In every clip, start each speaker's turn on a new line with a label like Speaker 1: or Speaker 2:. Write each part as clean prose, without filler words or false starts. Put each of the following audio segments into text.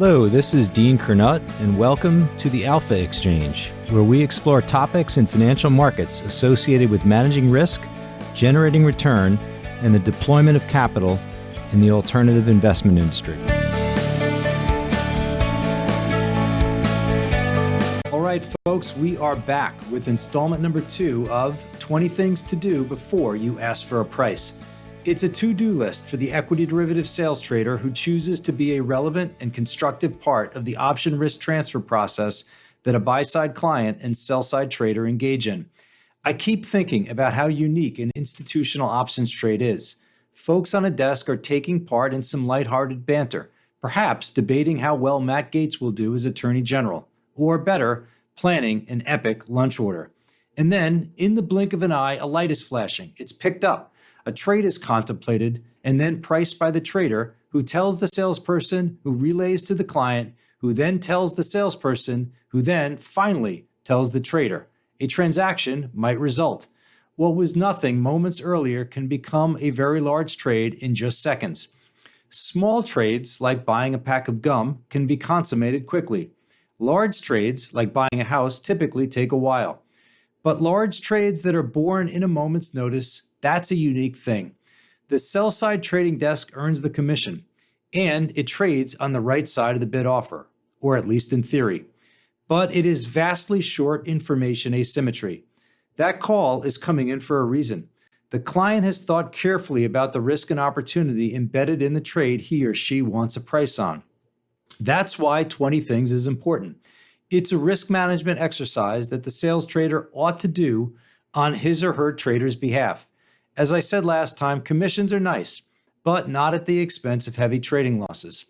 Speaker 1: Hello, this is Dean Kernut, and welcome to the Alpha Exchange, where we explore topics in financial markets associated with managing risk, generating return, and the deployment of capital in the alternative investment industry. All right, folks, we are back with installment number 2 of 20 Things to Do Before You Ask for a Price. It's a to-do list for the equity derivative sales trader who chooses to be a relevant and constructive part of the option risk transfer process that a buy-side client and sell-side trader engage in. I keep thinking about how unique an institutional options trade is. Folks on a desk are taking part in some lighthearted banter, perhaps debating how well Matt Gaetz will do as Attorney General, or better, planning an epic lunch order. And then, in the blink of an eye, a light is flashing. It's picked up. A trade is contemplated and then priced by the trader, who tells the salesperson, who relays to the client, who then tells the salesperson, who then finally tells the trader. A transaction might result. What was nothing moments earlier can become a very large trade in just seconds. Small trades, like buying a pack of gum, can be consummated quickly. Large trades, like buying a house, typically take a while. But large trades that are born in a moment's notice, that's a unique thing. The sell-side trading desk earns the commission, and it trades on the right side of the bid offer, or at least in theory. But it is vastly short information asymmetry. That call is coming in for a reason. The client has thought carefully about the risk and opportunity embedded in the trade he or she wants a price on. That's why 20 Things is important. It's a risk management exercise that the sales trader ought to do on his or her trader's behalf. As I said last time, commissions are nice, but not at the expense of heavy trading losses.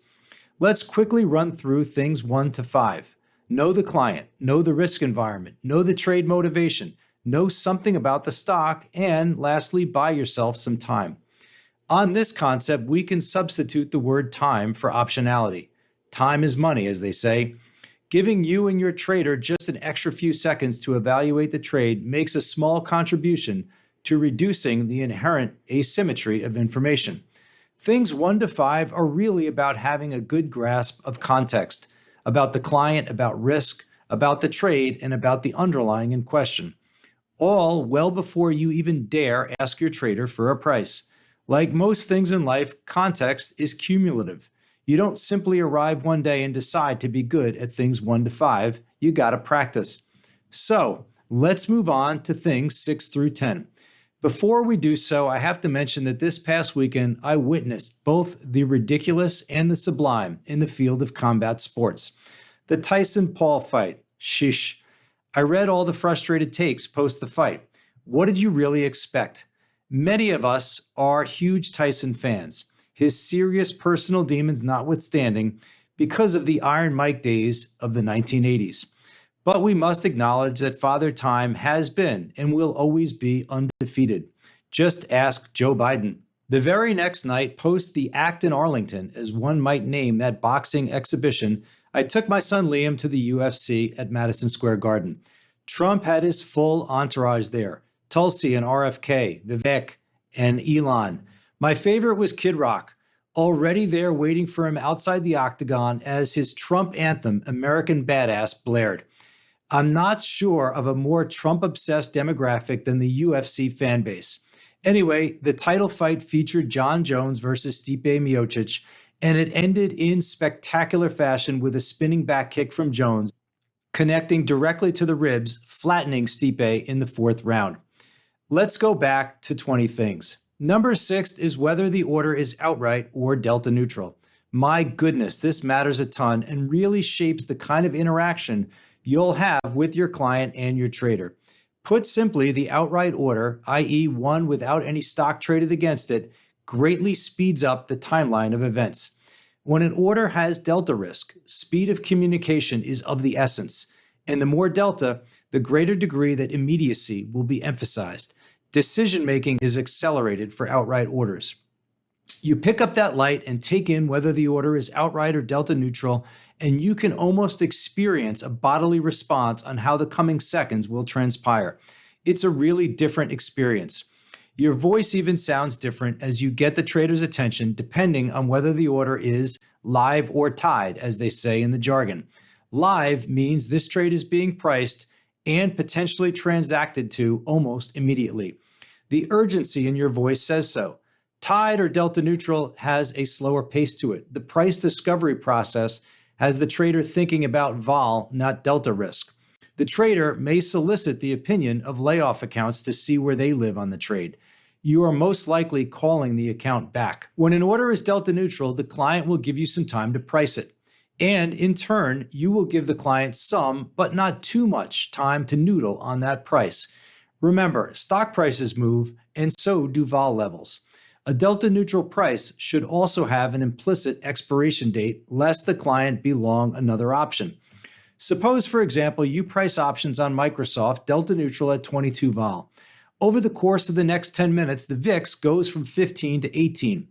Speaker 1: Let's quickly run through things 1 to 5. Know the client, know the risk environment, know the trade motivation, know something about the stock, and lastly, buy yourself some time. On this concept, we can substitute the word time for optionality. Time is money, as they say. Giving you and your trader just an extra few seconds to evaluate the trade makes a small contribution to reducing the inherent asymmetry of information. Things 1 to 5 are really about having a good grasp of context, about the client, about risk, about the trade, and about the underlying in question. All well before you even dare ask your trader for a price. Like most things in life, context is cumulative. You don't simply arrive one day and decide to be good at things 1 to 5. You gotta practice. So let's move on to things 6 through 10. Before we do so, I have to mention that this past weekend, I witnessed both the ridiculous and the sublime in the field of combat sports. The Tyson-Paul fight. Sheesh. I read all the frustrated takes post the fight. What did you really expect? Many of us are huge Tyson fans, his serious personal demons notwithstanding, because of the Iron Mike days of the 1980s. But we must acknowledge that Father Time has been and will always be undefeated. Just ask Joe Biden. The very next night, post the act in Arlington, as one might name that boxing exhibition, I took my son Liam to the UFC at Madison Square Garden. Trump had his full entourage there. Tulsi and RFK, Vivek, and Elon. My favorite was Kid Rock, already there waiting for him outside the octagon as his Trump anthem, American Badass, blared. I'm not sure of a more Trump-obsessed demographic than the UFC fan base. Anyway, the title fight featured John Jones versus Stipe Miocic, and it ended in spectacular fashion with a spinning back kick from Jones, connecting directly to the ribs, flattening Stipe in the 4th round. Let's go back to 20 things. Number 6 is whether the order is outright or delta neutral. My goodness, this matters a ton and really shapes the kind of interaction you'll have with your client and your trader. Put simply, the outright order, i.e. one without any stock traded against it, greatly speeds up the timeline of events. When an order has delta risk, speed of communication is of the essence, and the more delta, the greater degree that immediacy will be emphasized. Decision-making is accelerated for outright orders. You pick up that light and take in whether the order is outright or delta neutral, and you can almost experience a bodily response on how the coming seconds will transpire. It's a really different experience. Your voice even sounds different as you get the trader's attention depending on whether the order is live or tied, as they say in the jargon. Live means this trade is being priced and potentially transacted to almost immediately. The urgency in your voice says so. Tied or delta neutral has a slower pace to it. The price discovery process has the trader thinking about vol, not delta risk. The trader may solicit the opinion of layoff accounts to see where they live on the trade. You are most likely calling the account back. When an order is delta neutral, the client will give you some time to price it. And in turn, you will give the client some, but not too much, time to noodle on that price. Remember, stock prices move, and so do vol levels. A delta neutral price should also have an implicit expiration date, lest the client be long another option. Suppose, for example, you price options on Microsoft delta neutral at 22 vol. Over the course of the next 10 minutes, the VIX goes from 15 to 18.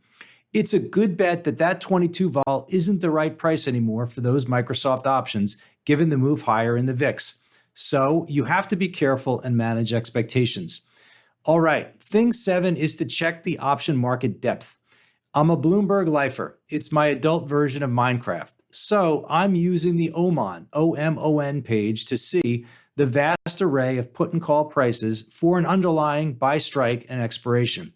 Speaker 1: It's a good bet that that 22 vol isn't the right price anymore for those Microsoft options, given the move higher in the VIX. So you have to be careful and manage expectations. All right, thing 7 is to check the option market depth. I'm a Bloomberg lifer. It's my adult version of Minecraft. So I'm using the OMON, O-M-O-N page to see the vast array of put and call prices for an underlying buy strike and expiration.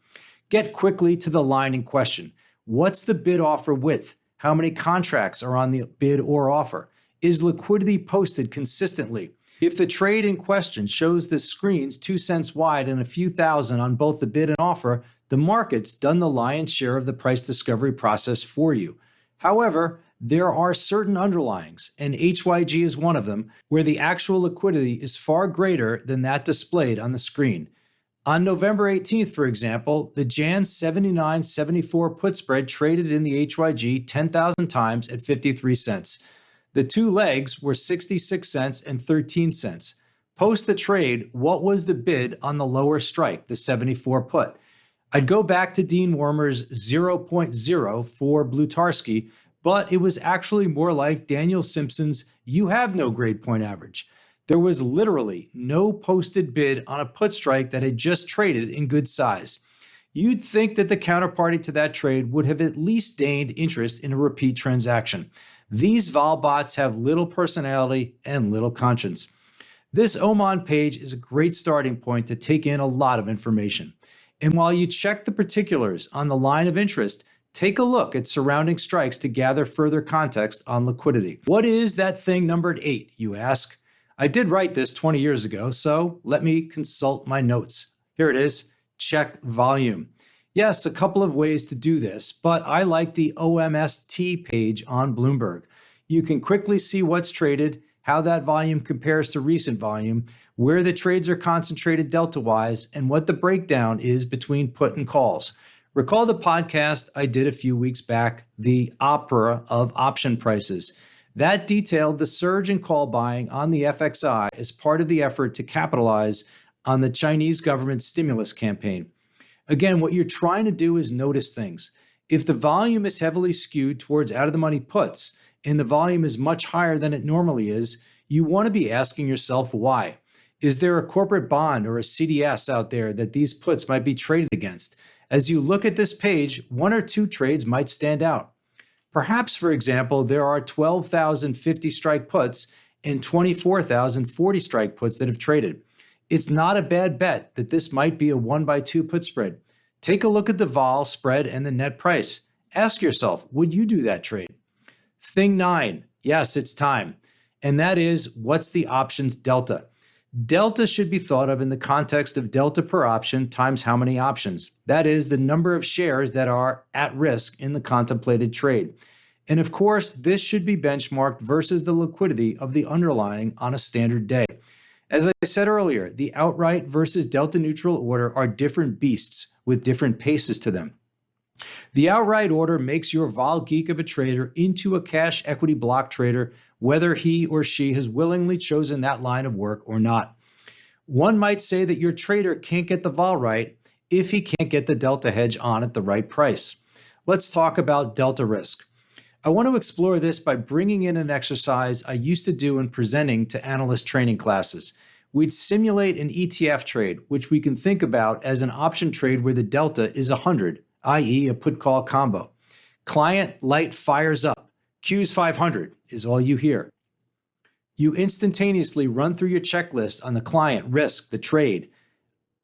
Speaker 1: Get quickly to the line in question. What's the bid offer width? How many contracts are on the bid or offer? Is liquidity posted consistently? If the trade in question shows the screens 2 cents wide and a few thousand on both the bid and offer, the market's done the lion's share of the price discovery process for you. However, there are certain underlyings, and HYG is one of them, where the actual liquidity is far greater than that displayed on the screen. On November 18th, for example, the Jan 79.74 put spread traded in the HYG 10,000 times at 53 cents. The two legs were 66 cents and 13 cents. Post the trade, what was the bid on the lower strike, the 74 put? I'd go back to Dean Wormer's 0.0 for Blutarski, but it was actually more like Daniel Simpson's "you have no grade point average." There was literally no posted bid on a put strike that had just traded in good size. You'd think that the counterparty to that trade would have at least deigned interest in a repeat transaction. These vol bots have little personality and little conscience. This OMON page is a great starting point to take in a lot of information. And while you check the particulars on the line of interest, take a look at surrounding strikes to gather further context on liquidity. What is that thing numbered 8, you ask? I did write this 20 years ago, so let me consult my notes. Here it is. Check volume. Yes, a couple of ways to do this, but I like the OMST page on Bloomberg. You can quickly see what's traded, how that volume compares to recent volume, where the trades are concentrated delta-wise, and what the breakdown is between put and calls. Recall the podcast I did a few weeks back, the opera of option prices. That detailed the surge in call buying on the FXI as part of the effort to capitalize on the Chinese government stimulus campaign. Again, what you're trying to do is notice things. If the volume is heavily skewed towards out-of-the-money puts, and the volume is much higher than it normally is, you want to be asking yourself why. Is there a corporate bond or a CDS out there that these puts might be traded against? As you look at this page, 1 or 2 trades might stand out. Perhaps, for example, there are 12,050 strike puts and 24,040 strike puts that have traded. It's not a bad bet that this might be a 1x2 put spread. Take a look at the vol, spread, and the net price. Ask yourself, would you do that trade? Thing 9, yes, it's time. And that is, what's the options delta? Delta should be thought of in the context of delta per option times how many options. That is, the number of shares that are at risk in the contemplated trade. And of course, this should be benchmarked versus the liquidity of the underlying on a standard day. As I said earlier, the outright versus delta neutral order are different beasts with different paces to them. The outright order makes your vol geek of a trader into a cash equity block trader, whether he or she has willingly chosen that line of work or not. One might say that your trader can't get the vol right if he can't get the delta hedge on at the right price. Let's talk about delta risk. I want to explore this by bringing in an exercise I used to do in presenting to analyst training classes. we'd simulate an ETF trade, which we can think about as an option trade where the delta is 100, i.e. a put-call combo. Client light fires up. Q's 500 is all you hear. You instantaneously run through your checklist on the client, risk, the trade.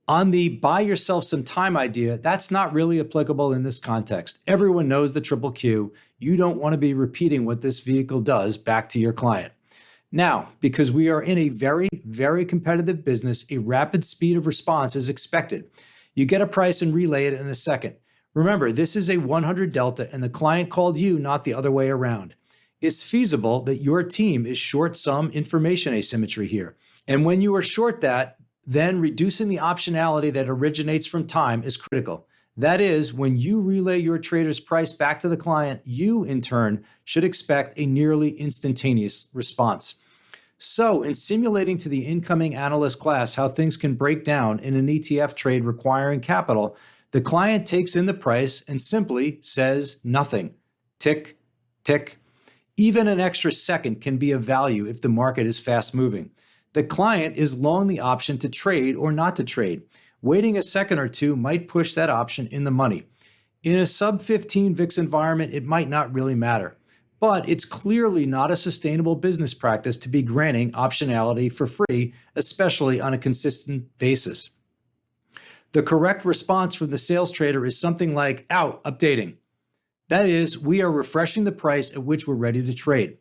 Speaker 1: On the buy yourself some time idea, that's not really applicable in this context. Everyone knows the triple Q. You don't want to be repeating what this vehicle does back to your client. Now, because we are in a very, very competitive business, a rapid speed of response is expected. You get a price and relay it in a second. Remember, this is a 100 delta and the client called you, not the other way around. It's feasible that your team is short some information asymmetry here. And when you are short that, then reducing the optionality that originates from time is critical. That is, when you relay your trader's price back to the client, you, in turn, should expect a nearly instantaneous response. So, in simulating to the incoming analyst class how things can break down in an ETF trade requiring capital, the client takes in the price and simply says nothing. Tick, tick. Even an extra second can be of value if the market is fast moving. The client is long the option to trade or not to trade. Waiting a second or two might push that option in the money. In a sub 15 VIX environment, it might not really matter. But it's clearly not a sustainable business practice to be granting optionality for free, especially on a consistent basis. The correct response from the sales trader is something like out, updating. That is, we are refreshing the price at which we're ready to trade.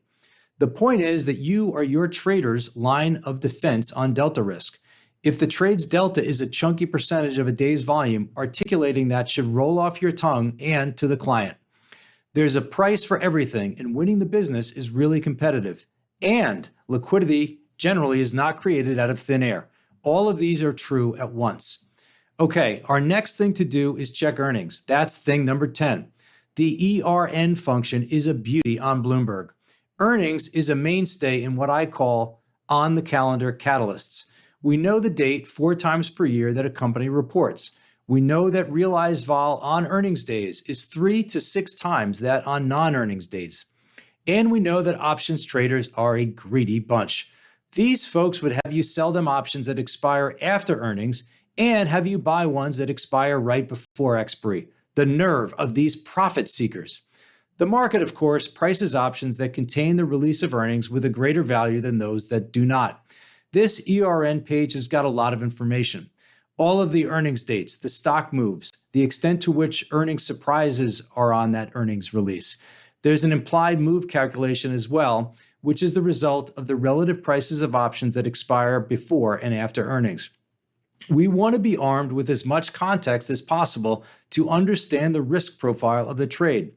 Speaker 1: The point is that you are your trader's line of defense on delta risk. If the trade's delta is a chunky percentage of a day's volume, articulating that should roll off your tongue and to the client. There's a price for everything, and winning the business is really competitive. And liquidity generally is not created out of thin air. All of these are true at once. Okay, our next thing to do is check earnings. That's thing number 10. The ERN function is a beauty on Bloomberg. Earnings is a mainstay in what I call on-the-calendar catalysts. We know the date 4 times per year that a company reports. We know that realized vol on earnings days is 3 to 6 times that on non-earnings days. And we know that options traders are a greedy bunch. These folks would have you sell them options that expire after earnings and have you buy ones that expire right before expiry. The nerve of these profit seekers. The market, of course, prices options that contain the release of earnings with a greater value than those that do not. This ERN page has got a lot of information. All of the earnings dates, the stock moves, the extent to which earnings surprises are on that earnings release. There's an implied move calculation as well, which is the result of the relative prices of options that expire before and after earnings. We want to be armed with as much context as possible to understand the risk profile of the trade.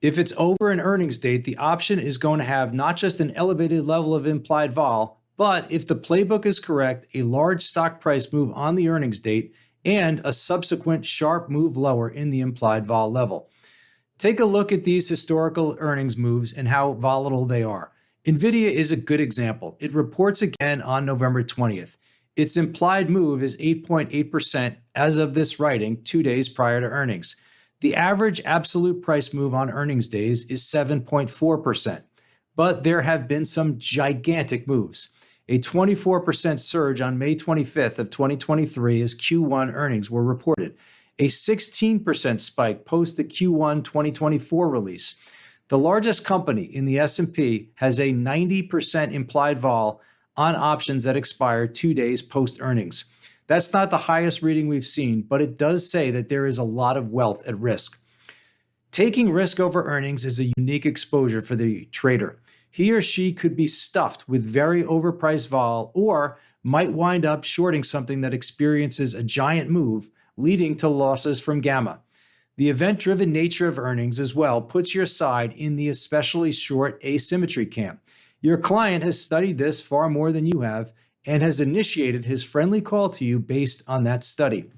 Speaker 1: If it's over an earnings date, the option is going to have not just an elevated level of implied vol, but if the playbook is correct, a large stock price move on the earnings date and a subsequent sharp move lower in the implied vol level. Take a look at these historical earnings moves and how volatile they are. NVIDIA is a good example. It reports again on November 20th. Its implied move is 8.8% as of this writing 2 days prior to earnings. The average absolute price move on earnings days is 7.4%, but there have been some gigantic moves. A 24% surge on May 25th of 2023 as Q1 earnings were reported. A 16% spike post the Q1 2024 release. The largest company in the S&P has a 90% implied vol on options that expire 2 days post earnings. That's not the highest reading we've seen, but it does say that there is a lot of wealth at risk. Taking risk over earnings is a unique exposure for the trader. He or she could be stuffed with very overpriced vol or might wind up shorting something that experiences a giant move, leading to losses from gamma. The event-driven nature of earnings as well puts your side in the especially short asymmetry camp. Your client has studied this far more than you have and has initiated his friendly call to you based on that study.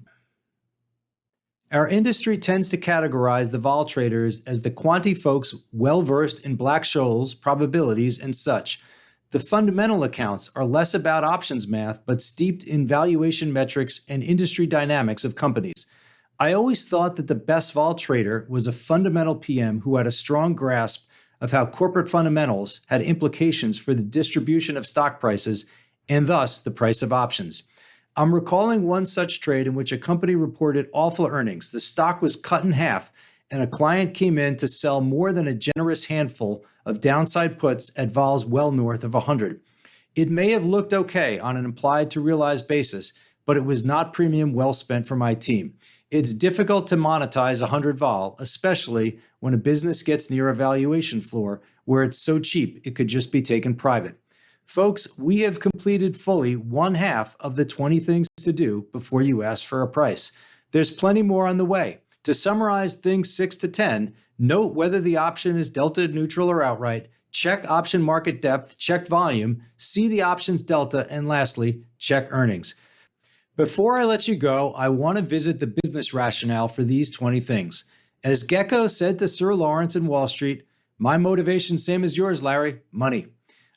Speaker 1: Our industry tends to categorize the vol traders as the quantity folks well-versed in Black-Scholes, probabilities, and such. The fundamental accounts are less about options math, but steeped in valuation metrics and industry dynamics of companies. I always thought that the best vol trader was a fundamental PM who had a strong grasp of how corporate fundamentals had implications for the distribution of stock prices and thus the price of options. I'm recalling one such trade in which a company reported awful earnings. The stock was cut in half, and a client came in to sell more than a generous handful of downside puts at vols well north of 100. It may have looked okay on an implied to realized basis, but it was not premium well spent for my team. It's difficult to monetize 100 vol, especially when a business gets near a valuation floor where it's so cheap it could just be taken private. Folks, we have completed fully one half of the 20 things to do before you ask for a price. There's plenty more on the way. To summarize things 6 to 10, note whether the option is delta neutral or outright, check option market depth, check volume, see the options delta, and lastly, check earnings. Before I let you go, I want to visit the business rationale for these 20 things. As Gecko said to Sir Lawrence in Wall Street, my motivation same as yours, Larry, money.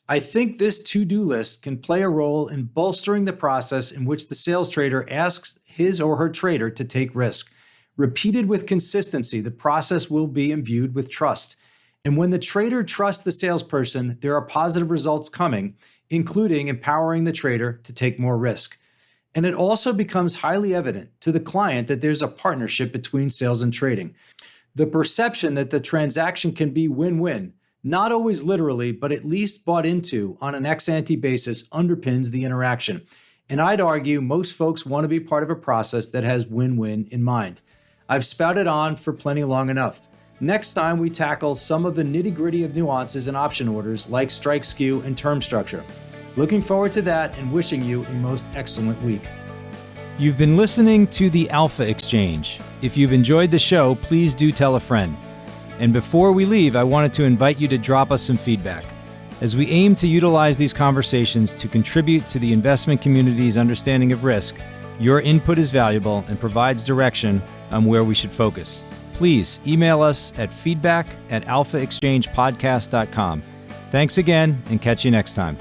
Speaker 1: I think this to-do list can play a role in bolstering the process in which the sales trader asks his or her trader to take risk. Repeated with consistency, the process will be imbued with trust. And when the trader trusts the salesperson, there are positive results coming, including empowering the trader to take more risk. And it also becomes highly evident to the client that there's a partnership between sales and trading. The perception that the transaction can be win-win, not always literally, but at least bought into on an ex-ante basis, underpins the interaction. And I'd argue most folks want to be part of a process that has win-win in mind. I've spouted on for plenty long enough. Next time, we tackle some of the nitty-gritty of nuances in option orders like strike skew and term structure. Looking forward to that and wishing you a most excellent week.
Speaker 2: You've been listening to the Alpha Exchange. If you've enjoyed the show, please do tell a friend. And before we leave, I wanted to invite you to drop us some feedback, as we aim to utilize these conversations to contribute to the investment community's understanding of risk. Your input is valuable and provides direction on where we should focus. Please email us at feedback@alphaexchangepodcast.com. Thanks again, and catch you next time.